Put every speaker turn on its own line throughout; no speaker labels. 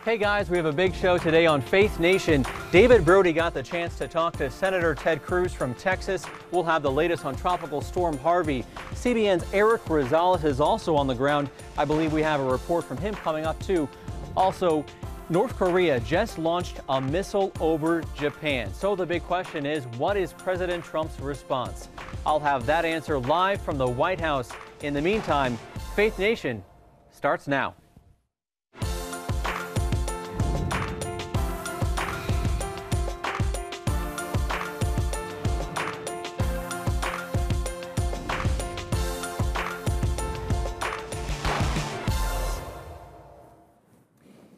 Hey guys, we have a big show today on Faith Nation. David Brody got the chance to talk to Senator Ted Cruz from Texas. We'll have the latest on Tropical Storm Harvey. CBN's Eric Rosales is also on the ground. I believe we have a report from him coming up too. Also, North Korea just launched a missile over Japan. So the big question is, what is President Trump's response? I'll have that answer live from the White House. In the meantime, Faith Nation starts now.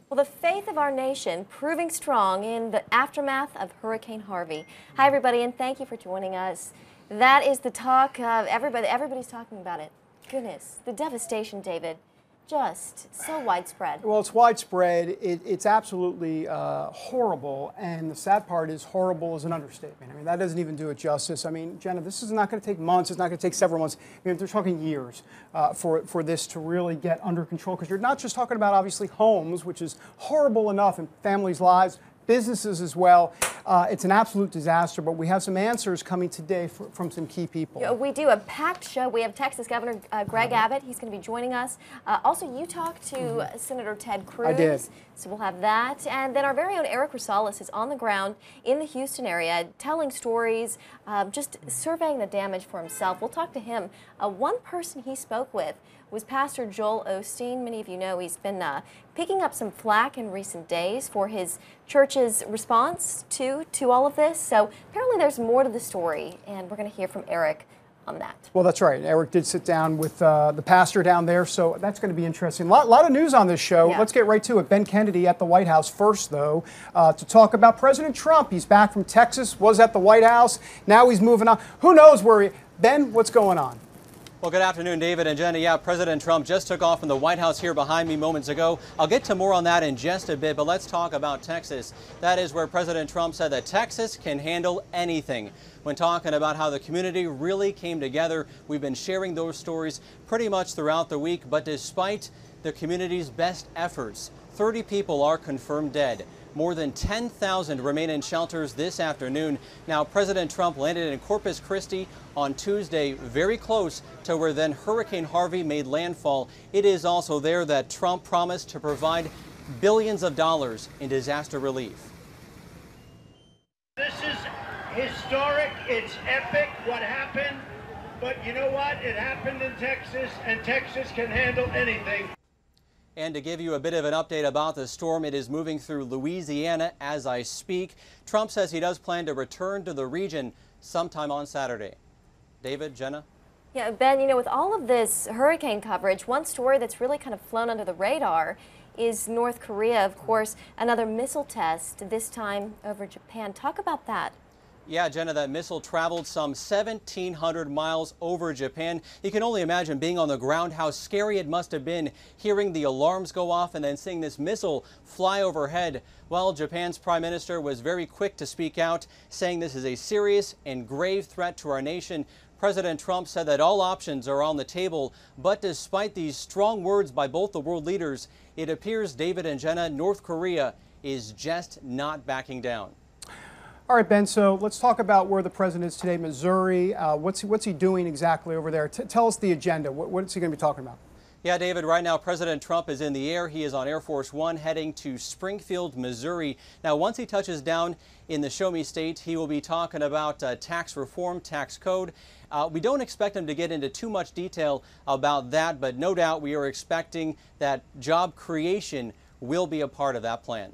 Well, the faith of our nation proving strong in the aftermath of Hurricane Harvey. Hi, everybody, and thank you for joining us. That is the talk of everybody. Everybody's talking about it. Goodness, the devastation, David, just so widespread.
Well, it's widespread. It's absolutely horrible, and the sad part is horrible is an understatement. I mean, that doesn't even do it justice. I mean, Jenna, this is not going to take months. It's not going to take several months. I mean, they're talking years for this to really get under control, because you're not just talking about, obviously, homes, which is horrible enough, and families' lives, businesses as well. It's an absolute disaster, but we have some answers coming today from some key people.
Yeah, we do a packed show. We have Texas Governor Greg Abbott. He's going to be joining us. Also, you talked to Senator Ted Cruz.
I did.
So we'll have that. And then our very own Eric Rosales is on the ground in the Houston area, telling stories, just surveying the damage for himself. We'll talk to him. One person he spoke with was Pastor Joel Osteen. Many of you know he's been picking up some flack in recent days for his church's response to all of this. So apparently there's more to the story, and we're going to hear from Eric on that.
Well, that's right. Eric did sit down with the pastor down there, so that's going to be interesting. A lot of news on this show. Yeah. Let's get right to it. Ben Kennedy at the White House first, though, to talk about President Trump. He's back from Texas, was at the White House. Now he's moving on. Who knows where he... Ben, what's going on?
Well, good afternoon, David and Jenna. Yeah, President Trump just took off from the White House here behind me moments ago. I'll get to more on that in just a bit, but let's talk about Texas. That is where President Trump said that Texas can handle anything. When talking about how the community really came together, we've been sharing those stories pretty much throughout the week, but despite the community's best efforts, 30 people are confirmed dead. More than 10,000 remain in shelters this afternoon. Now, President Trump landed in Corpus Christi on Tuesday, very close to where then Hurricane Harvey made landfall. It is also there that Trump promised to provide billions of dollars in disaster relief.
This is historic. It's epic what happened. But you know what? It happened in Texas, and Texas can handle anything.
And to give you a bit of an update about the storm, it is moving through Louisiana as I speak. Trump says he does plan to return to the region sometime on Saturday. David, Jenna?
Yeah, Ben, you know, with all of this hurricane coverage, one story that's really kind of flown under the radar is North Korea, of course, another missile test, this time over Japan. Talk about that.
Yeah, Jenna, that missile traveled some 1,700 miles over Japan. You can only imagine being on the ground, how scary it must have been hearing the alarms go off and then seeing this missile fly overhead. Well, Japan's prime minister was very quick to speak out, saying this is a serious and grave threat to our nation. President Trump said that all options are on the table, but despite these strong words by both the world leaders, it appears, David and Jenna, North Korea is just not backing down.
All right, Ben, so let's talk about where the president is today, Missouri. What's he doing exactly over there? Tell us the agenda. What's he going to be talking about?
Yeah, David, right now President Trump is in the air. He is on Air Force One heading to Springfield, Missouri. Now, once he touches down in the Show Me State, he will be talking about tax reform, tax code. We don't expect him to get into too much detail about that, but no doubt we are expecting that job creation will be a part of that plan.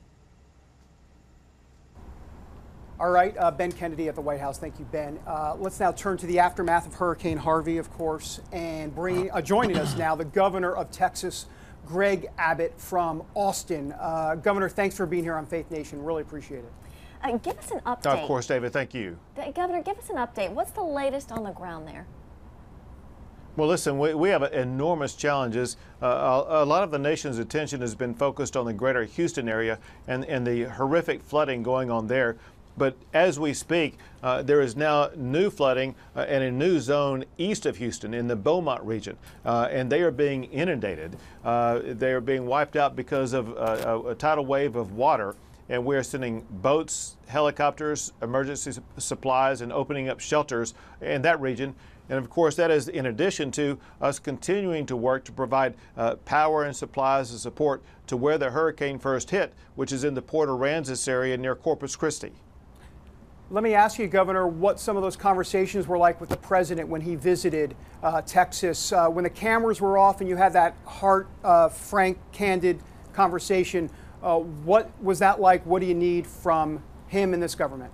All right, Ben Kennedy at the White House. Thank you, Ben. Let's now turn to the aftermath of Hurricane Harvey, of course, and joining us now, the governor of Texas, Greg Abbott from Austin. Governor, thanks for being here on Faith Nation. Really appreciate it.
Give us an update.
Of course, David. Thank you.
Governor, give us an update. What's the latest on the ground there?
Well, listen, we have enormous challenges. A lot of the nation's attention has been focused on the greater Houston area and the horrific flooding going on there. But as we speak, there is now new flooding and a new zone east of Houston in the Beaumont region, and they are being inundated. They are being wiped out because of a tidal wave of water, and we're sending boats, helicopters, emergency supplies, and opening up shelters in that region. And of course, that is in addition to us continuing to work to provide power and supplies and support to where the hurricane first hit, which is in the Port Aransas area near Corpus Christi.
Let me ask you, Governor, what some of those conversations were like with the president when he visited Texas. When the cameras were off and you had that heart, frank, candid conversation, what was that like? What do you need from him and this government?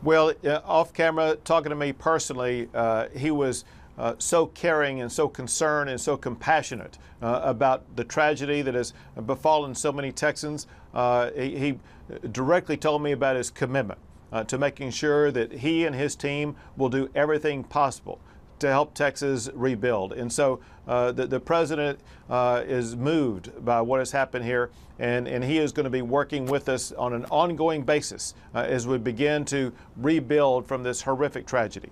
Well, off camera, talking to me personally, he was so caring and so concerned and so compassionate about the tragedy that has befallen so many Texans. He directly told me about his commitment to making sure that he and his team will do everything possible to help Texas rebuild. And so the president is moved by what has happened here, and he is going to be working with us on an ongoing basis as we begin to rebuild from this horrific tragedy.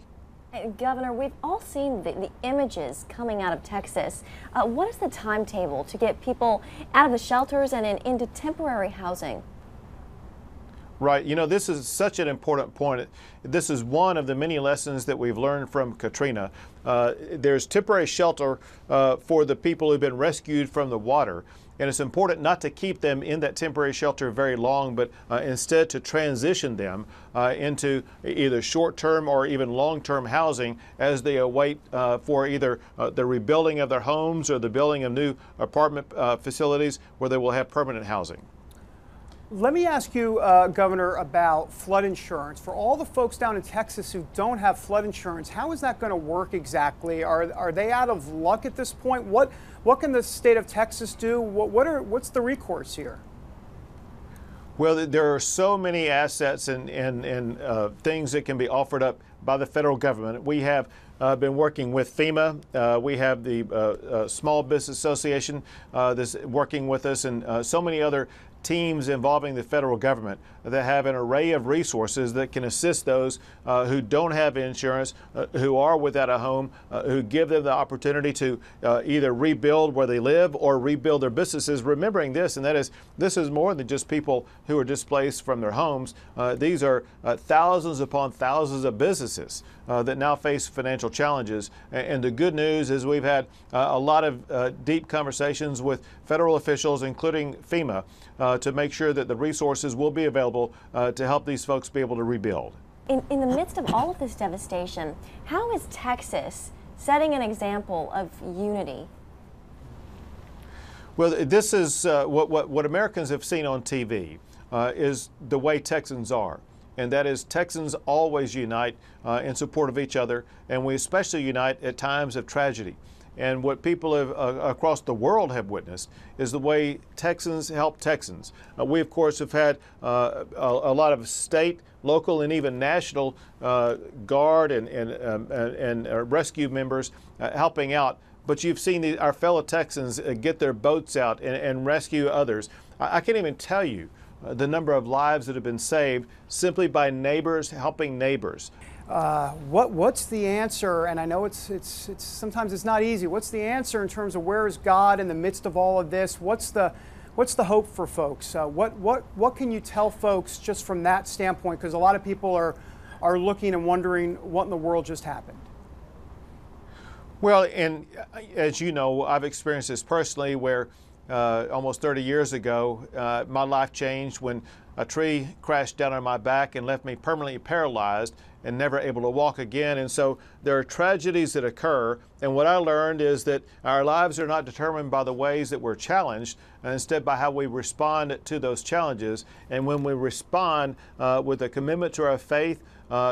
Governor, we've all seen the images coming out of Texas. What is the timetable to get people out of the shelters and into temporary housing?
Right. You know, this is such an important point. This is one of the many lessons that we've learned from Katrina. There's temporary shelter for the people who've been rescued from the water. And it's important not to keep them in that temporary shelter very long, but instead to transition them into either short-term or even long-term housing as they await for either the rebuilding of their homes or the building of new apartment facilities where they will have permanent housing.
Let me ask you, Governor, about flood insurance. For all the folks down in Texas who don't have flood insurance, how is that going to work exactly? Are they out of luck at this point? What can the state of Texas do? What's the recourse here?
Well, there are so many assets and things that can be offered up by the federal government. We have been working with FEMA. We have the Small Business Association that's working with us, and so many other teams involving the federal government that have an array of resources that can assist those who don't have insurance, who are without a home, who give them the opportunity to either rebuild where they live or rebuild their businesses. Remembering this, and that is, this is more than just people who are displaced from their homes. These are thousands upon thousands of businesses that now face financial challenges. And the good news is we've had a lot of deep conversations with federal officials, including FEMA, to make sure that the resources will be available to help these folks be able to rebuild.
In the midst of all of this devastation, how is Texas setting an example of unity?
Well, this is what Americans have seen on TV is the way Texans are. And that is, Texans always unite in support of each other, and we especially unite at times of tragedy. And what people have, across the world have witnessed is the way Texans help Texans. We, of course, have had a lot of state, local, and even national guard and rescue members helping out. But you've seen our fellow Texans get their boats out and rescue others. I can't even tell you the number of lives that have been saved simply by neighbors helping neighbors.
What's the answer? And I know it's sometimes it's not easy. What's the answer in terms of where is God in the midst of all of this? What's the hope for folks? What can you tell folks just from that standpoint? Because a lot of people are looking and wondering what in the world just happened.
Well, and as you know, I've experienced this personally, where almost 30 years ago, my life changed when a tree crashed down on my back and left me permanently paralyzed and never able to walk again. And so there are tragedies that occur, and what I learned is that our lives are not determined by the ways that we're challenged, and instead by how we respond to those challenges. And when we respond with a commitment to our faith,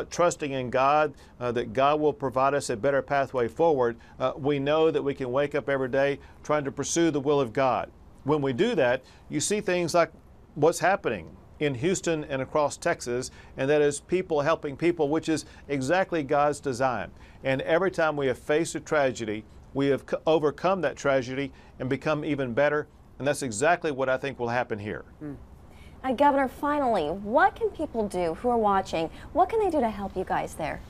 trusting in God, that God will provide us a better pathway forward, we know that we can wake up every day trying to pursue the will of God. When we do that, you see things like what's happening in Houston and across Texas, and that is people helping people, which is exactly God's design. And every time we have faced a tragedy, we have overcome that tragedy and become even better, and that's exactly what I think will happen here.
Governor, finally, what can people do who are watching? What can they do to help you guys there?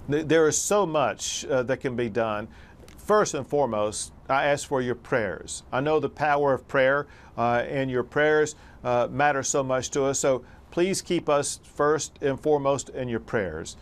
There is so much that can be done. First and foremost, I ask for your prayers. I know the power of prayer, and your prayers matter so much to us. So please keep us first and foremost in your prayers.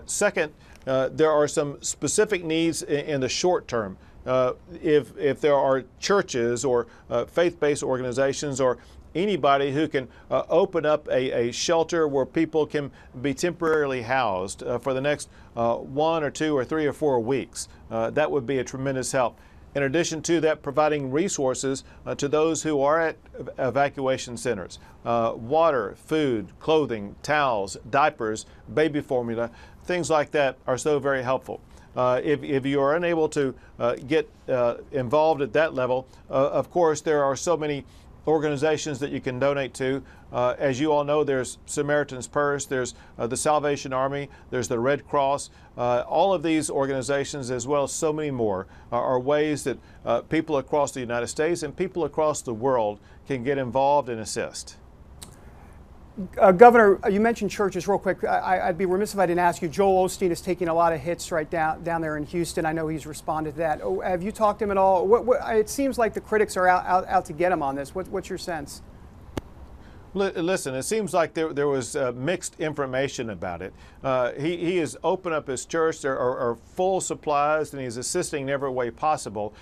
Second, there are some specific needs in the short term. If there are churches or faith-based organizations or anybody who can open up a shelter where people can be temporarily housed for the next 1 or 2 or 3 or 4 weeks, that would be a tremendous help. In addition to that, providing resources to those who are at evacuation centers. Water, food, clothing, towels, diapers, baby formula, things like that are so very helpful. If you are unable to get involved at that level, of course, there are so many organizations that you can donate to. As you all know, there's Samaritan's Purse, there's the Salvation Army, there's the Red Cross. All of these organizations, as well as so many more, are ways that people across the United States and people across the world can get involved and assist.
Governor, you mentioned churches real quick. I'd be remiss if I didn't ask you. Joel Osteen is taking a lot of hits right down there in Houston. I know he's responded to that. Oh, have you talked to him at all? It seems like the critics are out to get him on this. What's your sense?
Listen, it seems like there was mixed information about it. He has opened up his church. There are full supplies, and he's assisting in every way possible.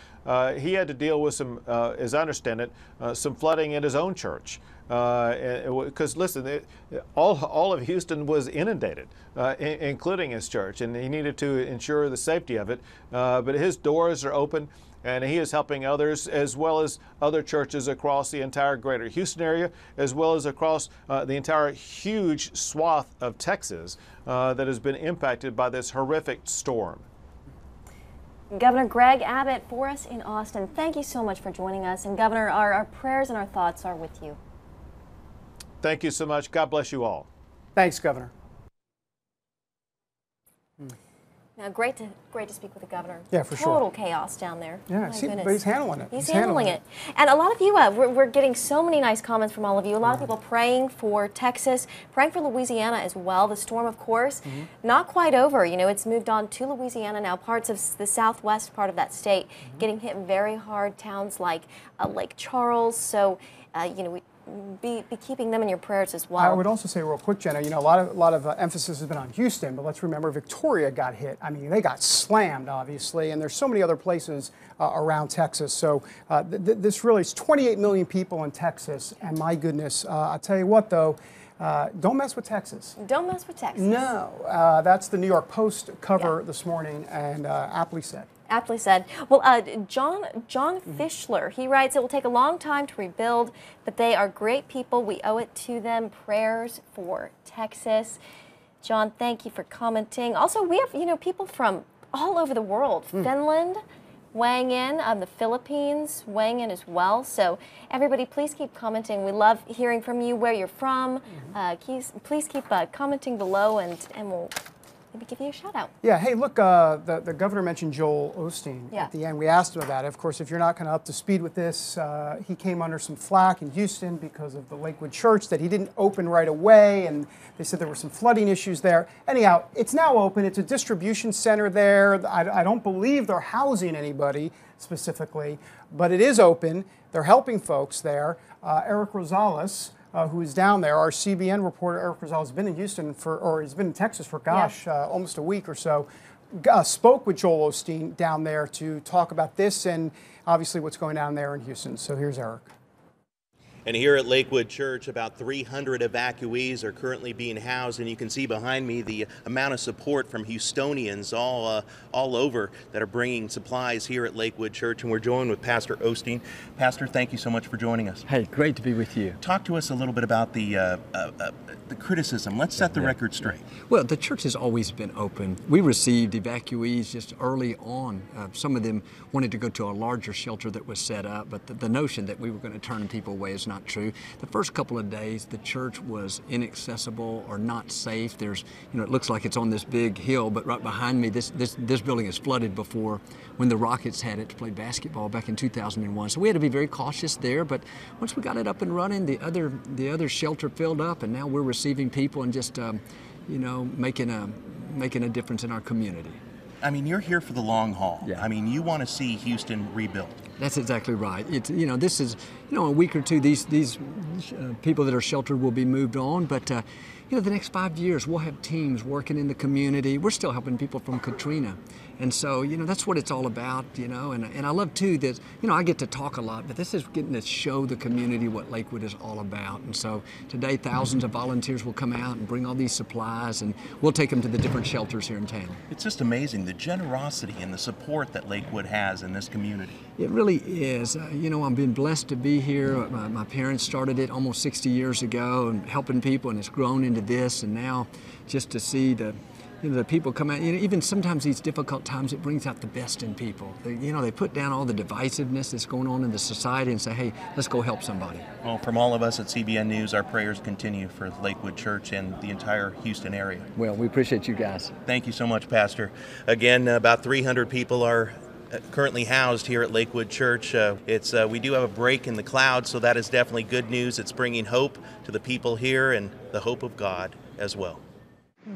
He had to deal with some, as I understand it, some flooding in his own church. Because listen, all of Houston was inundated, including his church, and he needed to ensure the safety of it. But his doors are open, and he is helping others, as well as other churches across the entire greater Houston area, as well as across the entire huge swath of Texas that has been impacted by this horrific storm.
Governor Greg Abbott for us in Austin, thank you so much for joining us. And Governor, our prayers and our thoughts are with you.
Thank you so much. God bless you all.
Thanks, Governor.
Now, great to speak with the governor.
Yeah, for sure.
Total chaos down there.
Yeah, but he's handling it.
He's handling it. And a lot of you, we're getting so many nice comments from all of you. A lot of people praying for Texas, praying for Louisiana as well. The storm, of course, not quite over. You know, it's moved on to Louisiana now. Parts of the southwest part of that state getting hit very hard. Towns like Lake Charles. So, you know, be keeping them in your prayers as well.
I would also say real quick, Jenna, you know, a lot of emphasis has been on Houston, but let's remember Victoria got hit. I mean, they got slammed, obviously, and there's so many other places around Texas. So this really is 28 million people in Texas, and my goodness, I'll tell you what, though, don't mess with Texas.
Don't mess with Texas.
No, that's the New York Post cover this morning, and aptly said.
Aptly said. Well, John Fischler, he writes, it will take a long time to rebuild, but they are great people. We owe it to them. Prayers for Texas. John, thank you for commenting. Also, we have, you know, people from all over the world. Finland weighing in, the Philippines weighing in as well. So everybody, please keep commenting. We love hearing from you, where you're from. Please keep commenting below, and we'll maybe give you a shout out.
Yeah, hey, look, the governor mentioned Joel Osteen at the end. We asked him about it. Of course, if you're not kind of up to speed with this, he came under some flack in Houston because of the Lakewood Church that he didn't open right away, and they said there were some flooding issues there. Anyhow, it's now open. It's a distribution center there. I don't believe they're housing anybody specifically, but it is open. They're helping folks there. Eric Rosales, who is down there, our CBN reporter, Eric Rosales, has been in Houston he's been in Texas for, almost a week or so, spoke with Joel Osteen down there to talk about this and obviously what's going on there in Houston. So here's Eric.
And here at Lakewood Church, about 300 evacuees are currently being housed, and you can see behind me the amount of support from Houstonians all over that are bringing supplies here at Lakewood Church. And we're joined with Pastor Osteen. Pastor, thank you so much for joining us.
Hey, great to be with you.
Talk to us a little bit about the criticism. Let's set the record straight.
Well, the church has always been open. We received evacuees just early on. Some of them wanted to go to a larger shelter that was set up, but the notion that we were going to turn people away is not not true. The first couple of days, the church was inaccessible or not safe. There's, it looks like it's on this big hill, but right behind me, this building is flooded before when the Rockets had it to play basketball back in 2001. So we had to be very cautious there. But once we got it up and running, the other shelter filled up, and now we're receiving people and just, making a difference in our community.
I mean, you're here for the long haul.
Yeah.
I mean, you want to see Houston rebuilt.
That's exactly right. It's, this is, a week or two, these people that are sheltered will be moved on, but the next 5 years we'll have teams working in the community. We're still helping people from Katrina. And so, that's what it's all about, and I love too that, I get to talk a lot, but this is getting to show the community what Lakewood is all about. And so today thousands of volunteers will come out and bring all these supplies, and we'll take them to the different shelters here in town.
It's just amazing, the generosity and the support that Lakewood has in this community.
It really is. I've been blessed to be here. My parents started it almost 60 years ago and helping people, and it's grown into this. And now just to see the people come out, even sometimes these difficult times, it brings out the best in people. They put down all the divisiveness that's going on in the society and say, hey, let's go help somebody.
Well, from all of us at CBN News, our prayers continue for Lakewood Church and the entire Houston area.
Well, we appreciate you guys.
Thank you so much, Pastor. Again, about 300 people are currently housed here at Lakewood Church. We do have a break in the clouds, so that is definitely good news. It's bringing hope to the people here and the hope of God as well.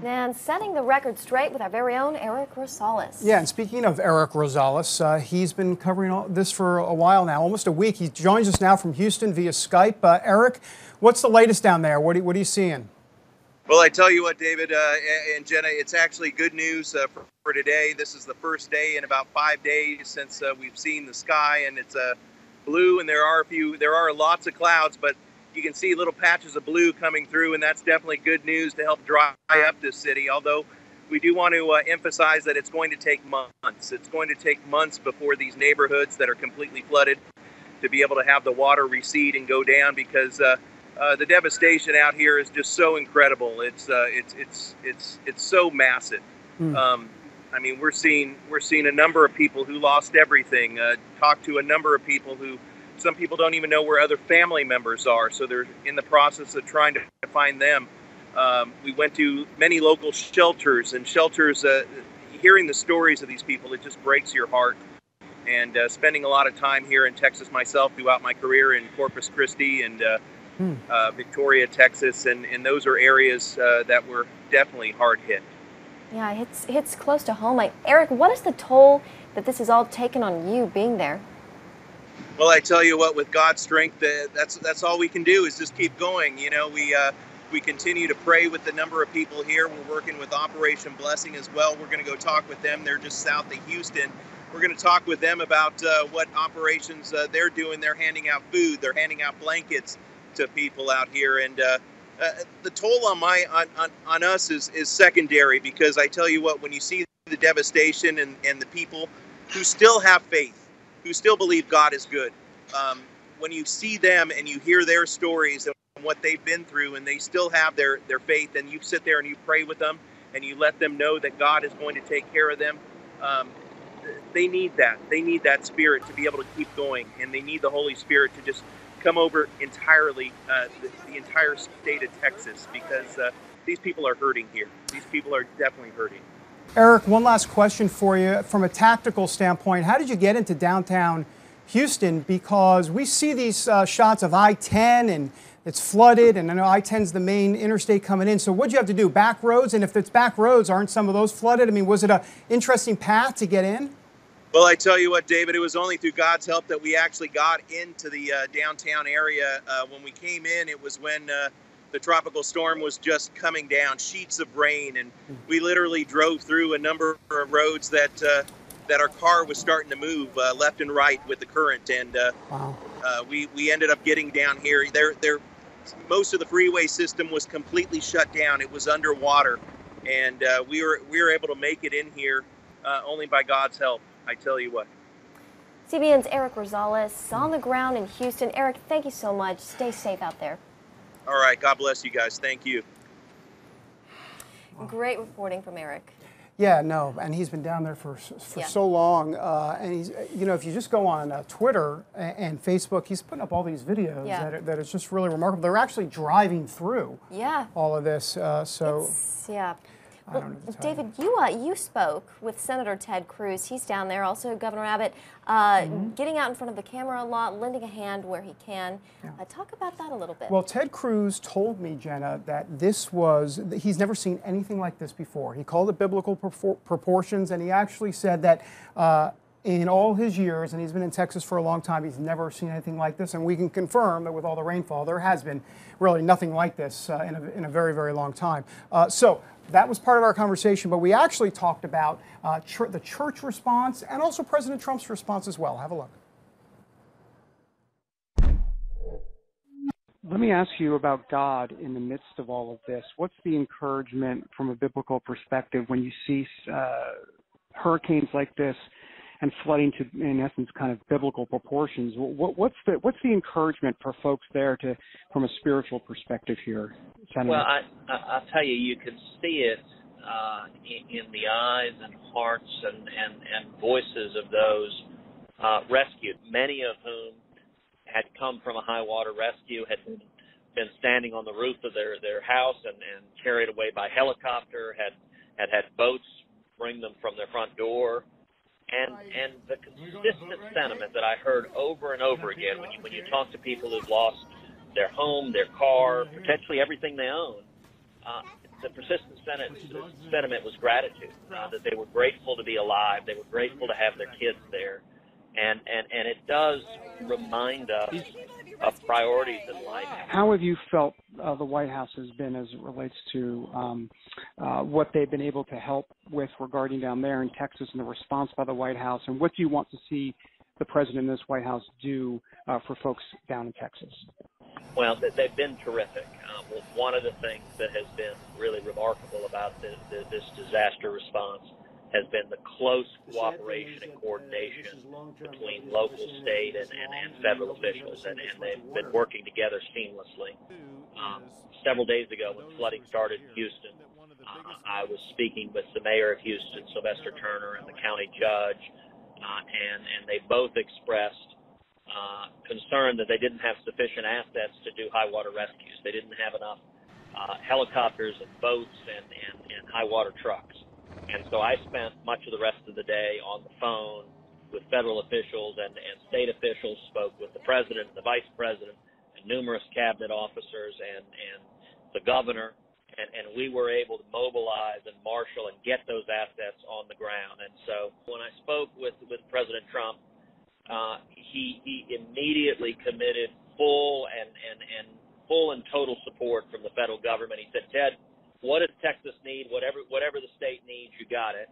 And setting the record straight with our very own Eric Rosales.
Yeah, and speaking of Eric Rosales, he's been covering all this for a while now, almost a week. He joins us now from Houston via Skype. Eric, what's the latest down there? What are you seeing?
Well, I tell you what, David and Jenna, it's actually good news for today. This is the first day in about 5 days since we've seen the sky, and it's blue, and there are lots of clouds, but you can see little patches of blue coming through, and that's definitely good news to help dry up this city. Although we do want to emphasize that it's going to take months. It's going to take months before these neighborhoods that are completely flooded to be able to have the water recede and go down, because the devastation out here is just so incredible. It's so massive. I mean, we're seeing a number of people who lost everything. Talked to a number of people who. Some people don't even know where other family members are, so they're in the process of trying to find them. We went to many local shelters, and hearing the stories of these people, it just breaks your heart. And spending a lot of time here in Texas myself throughout my career in Corpus Christi and Victoria, Texas, and those are areas that were definitely hard hit.
Yeah, it hits close to home. Eric, what is the toll that this has all taken on you being there?
Well, I tell you what, with God's strength, that's all we can do is just keep going. We continue to pray with the number of people here. We're working with Operation Blessing as well. We're going to go talk with them. They're just south of Houston. We're going to talk with them about what operations they're doing. They're handing out food. They're handing out blankets to people out here. And the toll on us is secondary, because I tell you what, when you see the devastation and the people who still have faith, who still believe God is good. When you see them and you hear their stories and what they've been through, and they still have their faith, and you sit there and you pray with them and you let them know that God is going to take care of them, they need that. They need that spirit to be able to keep going, and they need the Holy Spirit to just come over entirely, the entire state of Texas, because these people are hurting here. These people are definitely hurting.
Eric, one last question for you. From a tactical standpoint, how did you get into downtown Houston? Because we see these shots of I-10 and it's flooded, and I know I-10 is the main interstate coming in. So what did you have to do? Back roads? And if it's back roads, aren't some of those flooded? I mean, was it an interesting path to get in?
Well, I tell you what, David, it was only through God's help that we actually got into the downtown area. When we came in, it was when the tropical storm was just coming down, sheets of rain, and we literally drove through a number of roads that our car was starting to move left and right with the current, and
wow.
We ended up getting down here. Most of the freeway system was completely shut down. It was underwater, and we were able to make it in here only by God's help. I tell you what.
CBN's Eric Rosales on the ground in Houston. Eric, thank you so much. Stay safe out there.
All right. God bless you guys. Thank you.
Great reporting from Eric.
Yeah, no, and he's been down there for so long, and he's, you know, if you just go on Twitter and Facebook, he's putting up all these videos that is just really remarkable. They're actually driving through all of this,
Well, David, you spoke with Senator Ted Cruz. He's down there, also Governor Abbott, getting out in front of the camera a lot, lending a hand where he can. Talk about that a little bit.
Well, Ted Cruz told me, Jenna, that he's never seen anything like this before. He called it biblical proportions, and he actually said that in all his years, and he's been in Texas for a long time, he's never seen anything like this. And we can confirm that with all the rainfall, there has been really nothing like this in a very, very long time. So that was part of our conversation, but we actually talked about the church response and also President Trump's response as well. Have a look.
Let me ask you about God in the midst of all of this. What's the encouragement from a biblical perspective when you see hurricanes like this and flooding to, in essence, kind of biblical proportions? What's the encouragement for folks there from a spiritual perspective here, Senator?
Well, I'll tell you, you can see it in the eyes and hearts and voices of those rescued, many of whom had come from a high water rescue, had been standing on the roof of their house and carried away by helicopter, had boats bring them from their front door. And the consistent sentiment that I heard over and over again when you talk to people who've lost their home, their car, potentially everything they own, the persistent sentiment was gratitude, that they were grateful to be alive, they were grateful to have their kids there. And it does remind us of priorities in life.
How have you felt the White House has been as it relates to what they've been able to help with regarding down there in Texas and the response by the White House? And what do you want to see the president and this White House do for folks down in Texas?
Well, they've been terrific. One of the things that has been really remarkable about this disaster response has been the close cooperation and coordination between local, state, and federal officials, and they've been working together seamlessly. Several days ago, when flooding started in Houston, I was speaking with the mayor of Houston, Sylvester Turner, and the county judge, and they both expressed concern that they didn't have sufficient assets to do high water rescues. They didn't have enough helicopters and boats and high water trucks. And so I spent much of the rest of the day on the phone with federal officials and state officials, spoke with the president and the vice president and numerous cabinet officers and the governor, and we were able to mobilize and marshal and get those assets on the ground. And so when I spoke with President Trump, he immediately committed full and total support from the federal government. He said, Ted, what does Texas need? Whatever the state needs, you got it.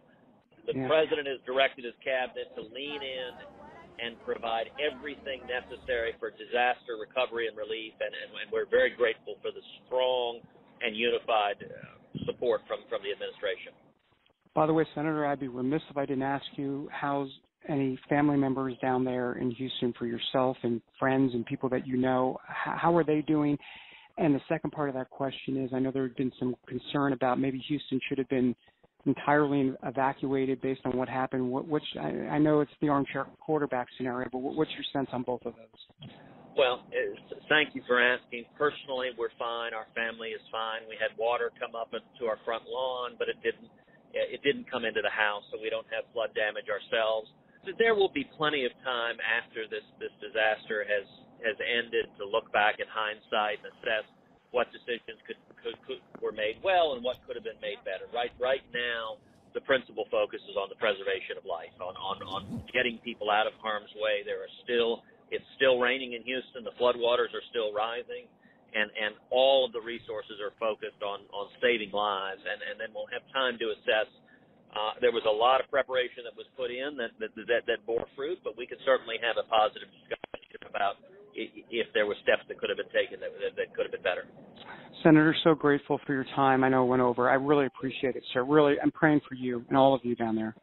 The president has directed his cabinet to lean in and provide everything necessary for disaster recovery and relief, and we're very grateful for the strong and unified support from the administration.
By the way, Senator, I'd be remiss if I didn't ask you, how's any family members down there in Houston for yourself and friends and people that you know? How are they doing? And the second part of that question is, I know there had been some concern about maybe Houston should have been entirely evacuated based on what happened. I know it's the armchair quarterback scenario, but what's your sense on both of those?
Well, thank you for asking. Personally, we're fine. Our family is fine. We had water come up into our front lawn, but it didn't come into the house, so we don't have flood damage ourselves. So there will be plenty of time after this disaster has ended to look back in hindsight and assess what decisions were made well and what could have been made better. Right now, the principal focus is on the preservation of life, on getting people out of harm's way. It's still raining in Houston. The floodwaters are still rising, and all of the resources are focused on saving lives. And then we'll have time to assess. There was a lot of preparation that was put in that bore fruit, but we could certainly have a positive discussion about if there were steps that could have been taken that could have been better.
Senator, so grateful for your time. I know it went over. I really appreciate it, sir. Really, I'm praying for you and all of you down there.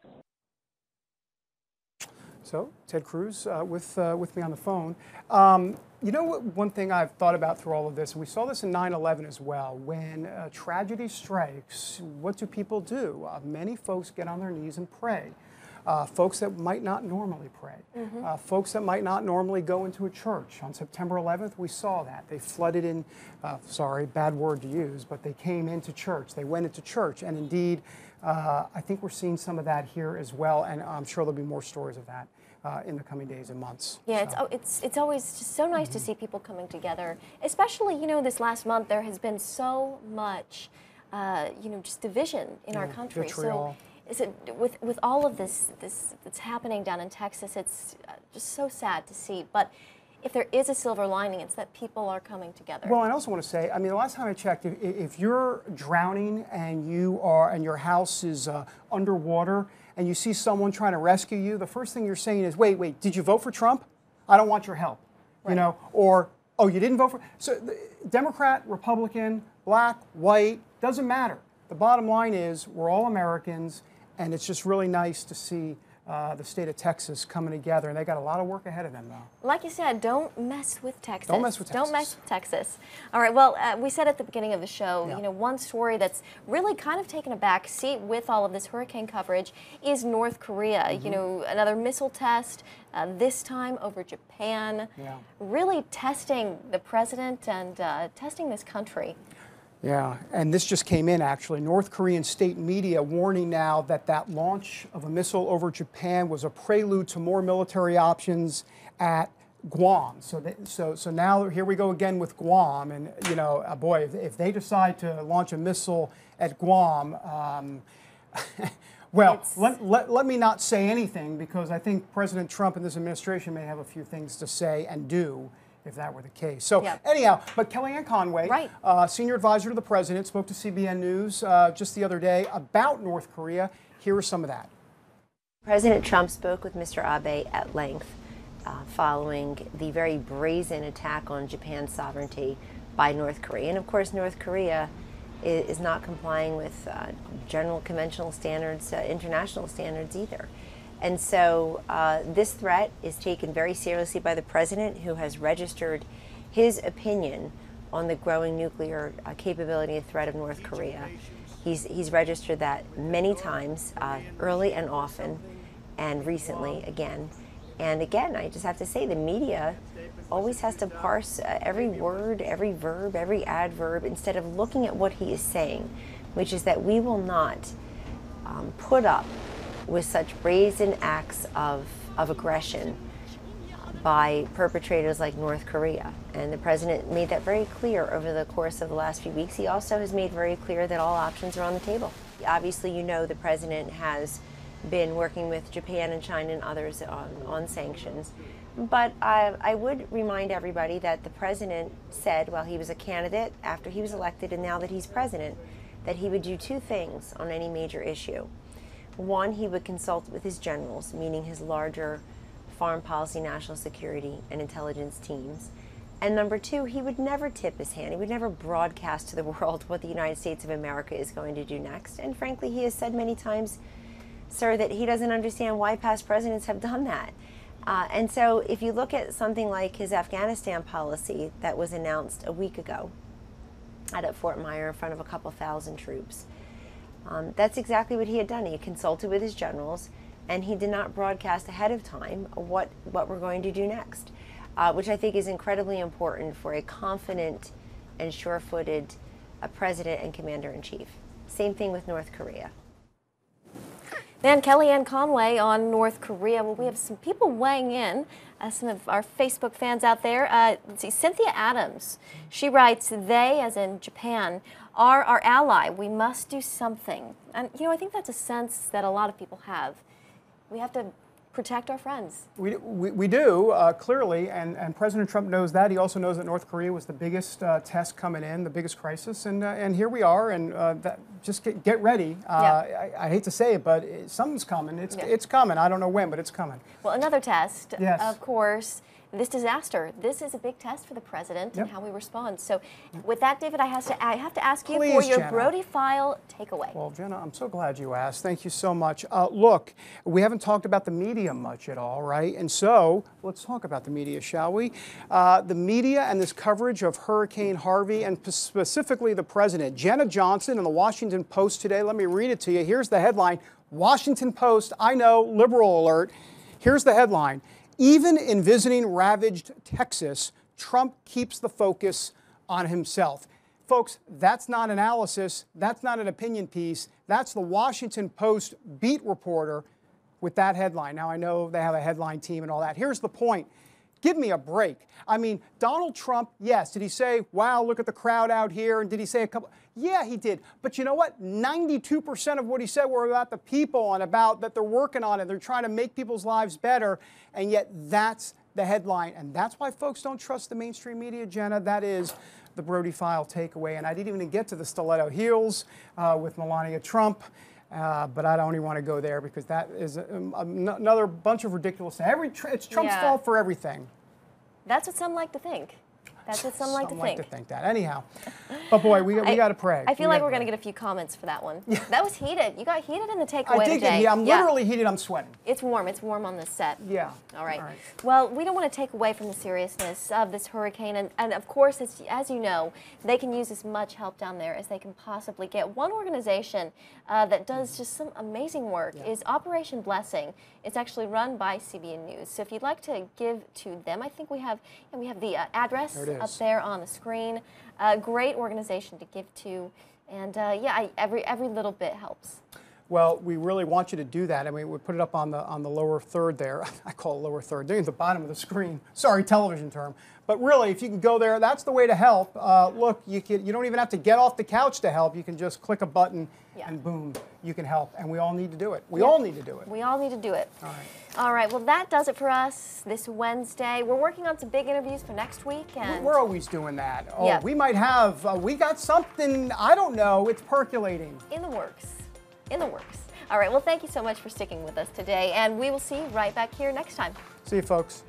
So, Ted Cruz with me on the phone. You know what, one thing I've thought about through all of this, and we saw this in 9/11 as well, when tragedy strikes, what do people do? Many folks get on their knees and pray. Folks that might not normally pray. Folks that might not normally go into a church. On September 11th, we saw that. They flooded in, sorry, bad word to use, but they came into church. They went into church, and indeed, I think we're seeing some of that here as well, and I'm sure there'll be more stories of that in the coming days and months.
Yeah, so. it's always just so nice to see people coming together, especially, you know, this last month there has been so much, you know, just division in our country.
Vitriol.
So is it with all of this that's happening down in Texas, it's just so sad to see. But if there is a silver lining, it's that people are coming together.
Well, I also want to say, I mean, the last time I checked, if you're drowning and your house is underwater and you see someone trying to rescue you, the first thing you're saying is, wait, did you vote for Trump? I don't want your help. Right. You know, or, oh, you didn't vote for, so Democrat, Republican, black, white, doesn't matter. The bottom line is we're all Americans, and it's just really nice to see the state of Texas coming together, and they got a lot of work ahead of them, though.
Like you said, don't mess with Texas.
Don't mess with Texas.
Don't mess with Texas. All right, well, we said at the beginning of the show, you know, one story that's really kind of taken a back seat with all of this hurricane coverage is North Korea. You know, another missile test, this time over Japan, really testing the president and testing this country.
Yeah, and this just came in, actually. North Korean state media warning now that that launch of a missile over Japan was a prelude to more military options at Guam. So now here we go again with Guam. And, you know, boy, if they decide to launch a missile at Guam, well, let me not say anything, because I think President Trump and this administration may have a few things to say and do if that were the case. So anyhow, but Kellyanne Conway, senior advisor to the president, spoke to CBN News just the other day about North Korea. Here is some of that.
President Trump spoke with Mr. Abe at length following the very brazen attack on Japan's sovereignty by North Korea. And of course, North Korea is not complying with general conventional standards, international standards either. And so this threat is taken very seriously by the president, who has registered his opinion on the growing nuclear capability and threat of North Korea. He's registered that many times, early and often, and recently again. And again, I just have to say, the media always has to parse every word, every verb, every adverb, instead of looking at what he is saying, which is that we will not put up with such brazen acts of aggression by perpetrators like North Korea. And the president made that very clear over the course of the last few weeks. He also has made very clear that all options are on the table. Obviously, you know, the president has been working with Japan and China and others on sanctions. But I would remind everybody that the president said, while he was a candidate, after he was elected, and now that he's president, that he would do two things on any major issue. One, he would consult with his generals, meaning his larger foreign policy, national security, and intelligence teams. And number two, he would never tip his hand. He would never broadcast to the world what the United States of America is going to do next. And frankly, he has said many times, sir, that he doesn't understand why past presidents have done that. And so if you look at something like his Afghanistan policy that was announced a week ago at Fort Myer in front of a couple thousand troops, that's exactly what he had done. He had consulted with his generals, and he did not broadcast ahead of time what we're going to do next, which I think is incredibly important for a confident and sure-footed president and commander-in-chief. Same thing with North Korea.
Then Kellyanne Conway on North Korea. Well, we have some people weighing in, some of our Facebook fans out there. Let's see, Cynthia Adams. She writes, they, as in Japan, are our ally. We must do something. And, you know, I think that's a sense that a lot of people have. We have to protect our friends.
We do, clearly, and President Trump knows that. He also knows that North Korea was the biggest test coming in, the biggest crisis, and here we are, and just get ready. I hate to say it, but something's coming. It's coming. I don't know when, but it's coming.
Well, another test, of course, this disaster. This is a big test for the president and how we respond. So with that, David, I have to ask you for your
Jenna.
Brody file takeaway.
Well, Jenna, I'm so glad you asked. Thank you so much. Look, we haven't talked about the media much at all, right? And so let's talk about the media, shall we? The media and this coverage of Hurricane Harvey, and specifically the president. Jenna Johnson in the Washington Post today, let me read it to you. Here's the headline. Washington Post, I know, liberal alert. Here's the headline. Even in visiting ravaged Texas, Trump keeps the focus on himself. Folks, that's not analysis. That's not an opinion piece. That's the Washington Post beat reporter with that headline. Now, I know they have a headline team and all that. Here's the point. Give me a break. I mean, Donald Trump, yes, did he say, wow, look at the crowd out here? And did he say a couple? Yeah, he did. But you know what? 92% of what he said were about the people and about that they're working on it. They're trying to make people's lives better. And yet that's the headline. And that's why folks don't trust the mainstream media, Jenna. That is the Brody file takeaway. And I didn't even get to the stiletto heels with Melania Trump. But I don't even want to go there because that is another bunch of ridiculous. It's Trump's fault for everything.
That's what some like to think. That's what some like to think.
Some like to think that. Anyhow, but boy, we got to pray.
I feel like we're going to get a few comments for that one. Yeah. That was heated. You got heated in the takeaway
today.
I did.
I'm literally heated. I'm sweating.
It's warm. It's warm on this set.
Yeah.
All right. Well, we don't want to take away from the seriousness of this hurricane. And of course, as you know, they can use as much help down there as they can possibly get. One organization that does just some amazing work is Operation Blessing. It's actually run by CBN News. So if you'd like to give to them, I think we have the address up there on the screen. Great organization to give to, and every little bit helps.
Well, we really want you to do that. I mean, we put it up on the lower third there. I call it lower third. They're at the bottom of the screen. Sorry, television term. But really, if you can go there, that's the way to help. Look, you don't even have to get off the couch to help. You can just click a button and boom, you can help. And we all need to do it. We all need to do it.
We all need to do it.
All right.
All right. Well, that does it for us this Wednesday. We're working on some big interviews for next week. And
we're always doing that. Oh, we might have, we got something, I don't know, it's percolating.
In the works. In the works. All right. Well, thank you so much for sticking with us today. And we will see you right back here next time.
See you, folks.